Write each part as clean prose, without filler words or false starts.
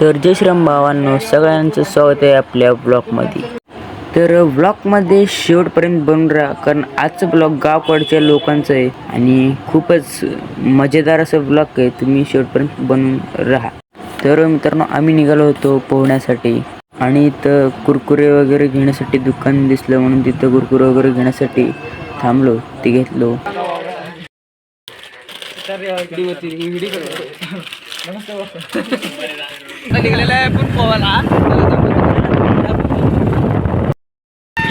तर जय श्रीराम भावांनो, सगळ्यांचं स्वागत आहे आपल्या ब्लॉगमध्ये. तर ब्लॉगमध्ये शेवटपर्यंत बनून राहा, कारण आजचं ब्लॉग गावकडच्या लोकांचं आहे आणि खूपच मजेदार असं ब्लॉग आहे. तुम्ही शेवटपर्यंत बनून राहा. तर मित्रांनो, आम्ही निघालो होतो पोहण्यासाठी आणि इथं कुरकुरे वगैरे घेण्यासाठी दुकान दिसलं, म्हणून तिथं कुरकुरे वगैरे घेण्यासाठी थांबलो. ते घेतलो. निघलेला आहे पण पोवाला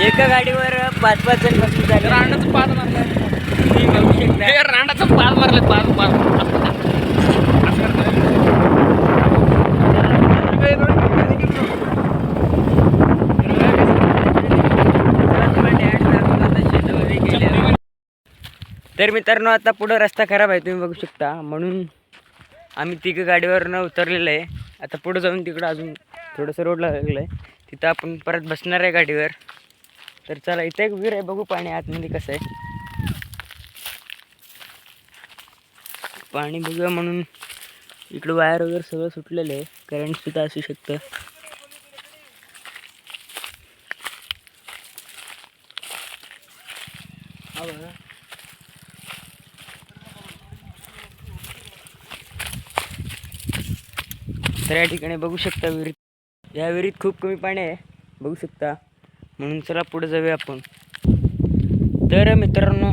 एका गाडीवर 5-5 जण बसून झाले. रांडाचं पाच मारलाय, रांडाचं पाच मारलं, पाच तर मित्रांनो, आता पुढं रस्ता खराब आहे, तुम्ही बघू शकता, म्हणून आम्ही तिघं गाडीवरनं उतरलेलं आहे. आता पुढं जाऊन तिकडं अजून थोडंसं रोडला लागलं आहे, तिथं आपण परत बसणार आहे गाडीवर. तर चला, इथं एक विहीर आहे, बघू पाणी आतमध्ये कसं आहे. पाणी बघूया म्हणून इकडं वायर वगैरे सगळं सुटलेलं आहे, करंटसुद्धा असू शकतं. तर या ठिकाणी बघू शकता विहिरीत, या विहिरीत खूप कमी पाणी आहे, बघू शकता. म्हणून चला पुढे जाऊया आपण. तर मित्रांनो,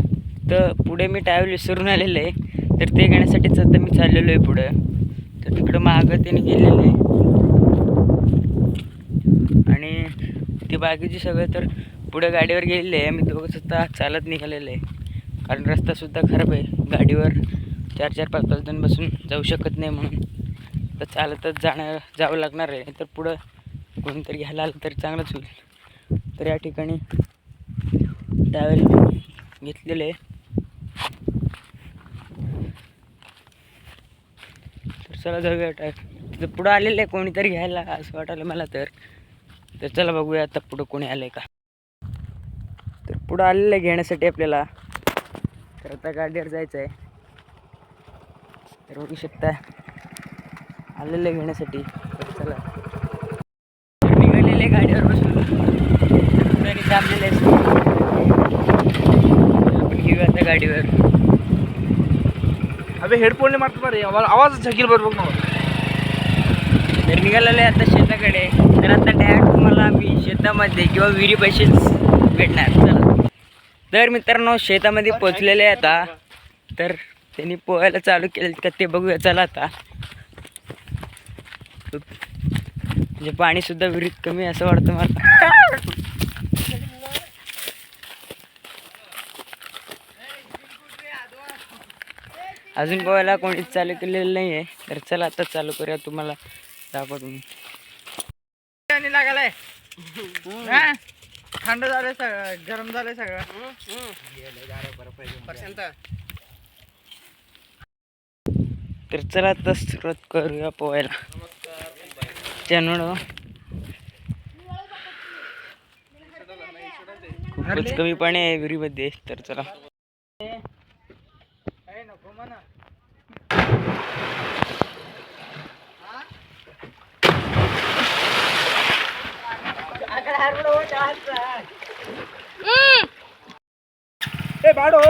तर पुढे मी टायर विसरून आलेलं आहे, तर ते घेण्यासाठीच आता मी चाललेलो आहे पुढं. तर तिकडं मागं त्याने गेलेलं आहे आणि ते बाकीचे सगळं तर पुढे गाडीवर गेलेले आहे. मी दोघं सुद्धा चालत निघालेलं आहे, कारण रस्तासुद्धा खराब आहे. गाडीवर 4-4, 5-5 जण बसून जाऊ शकत नाही, म्हणून तर चालतच जावं लागणार आहे. तर पुढं कोणीतरी घ्यायला आलं तर चांगलंच होईल. तर या ठिकाणी ट्रॅव्हल घेतलेले आहे. तर चला जाऊया. तिथं पुढं आलेलं आहे कोणीतरी घ्यायला, असं वाटायला मला. तर चला बघूया आता पुढं कोणी आलं आहे का. तर पुढं आलेलं आहे घेण्यासाठी आपल्याला. तर आता गाडीवर जायचं आहे. तर बघू शकता आलेलं आहे घेण्यासाठी. तर चला, निघालेले गाडीवर बसून दाबलेले असते. आपण घेऊया आता गाडीवर. अबे हेडफोन मारतो बरे, आवाज झकील बरोबर ना. तर निघालेलं आहे आता शेताकडे. तर आता डायरेक्ट तुम्हाला आम्ही शेतामध्ये किंवा विहिरी पैसेच भेटणार. चला, तर मित्रांनो, शेतामध्ये पोचलेले आहे आता. तर त्यांनी पोहायला चालू केलं का ते बघूया. चला आता, म्हणजे पाणीसुद्धा विहिरीत कमी असं वाटतं मला. अजून पोहायला कोणीच चालू केलेलं नाही आहे. तर चला आता चालू करूया, तुम्हाला दाखवतो मी. लागायलाय, थंड झालंय सगळं, गरम झालंय सगळं. तर चला आता सुरुवात करूया पोहायला. त्यामुळं खूपच कमी पाणी आहे विहिरीमध्ये. तर चला, ए बाडो